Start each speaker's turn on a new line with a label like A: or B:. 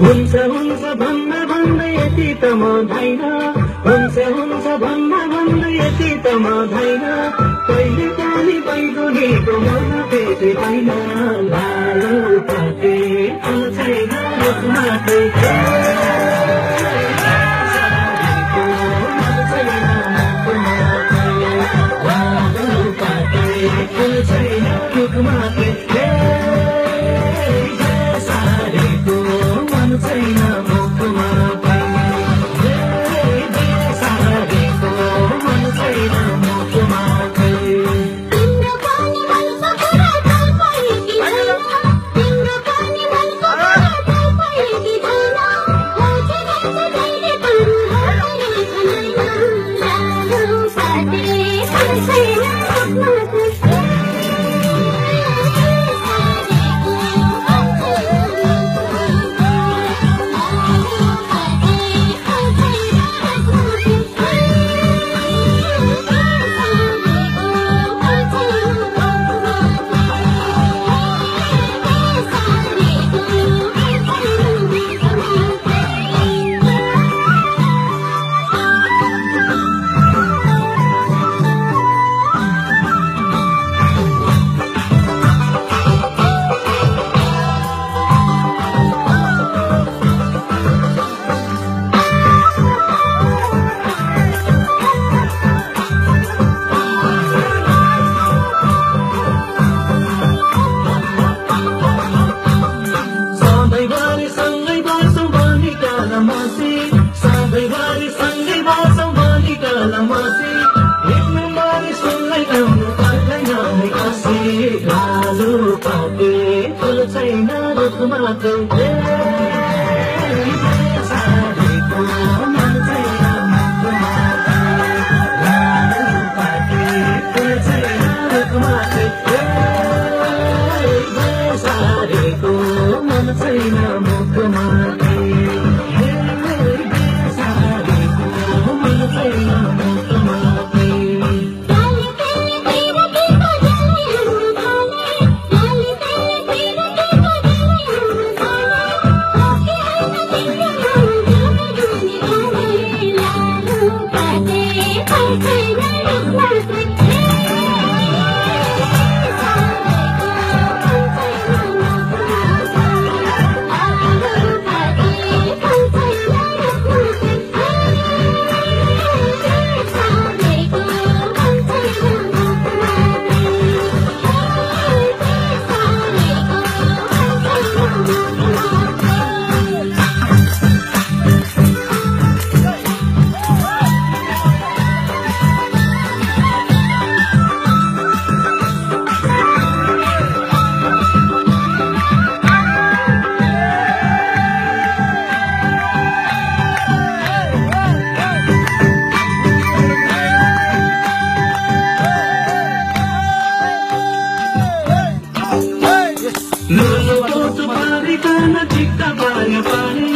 A: हुन्छ हुन्छ भन्न भन्दै यति त म धाइन हुन्छ हुन्छ भन्न भन्दै यति त म धाइन कहिले पनि बैगुनीको मन भेटे होइन लालो पाते छैन रुखमाकै छैन रुखमाकै सारेको मन छैन मुखमा सारेको मन छैन मुखमा छैन रुखमाकै सारेको मन छैन मुखमा छैन रुखमाकै सारेको मन छैन मुखमा सारेको मन छैन मुखमा Lulu tu pari kana cikta pari pari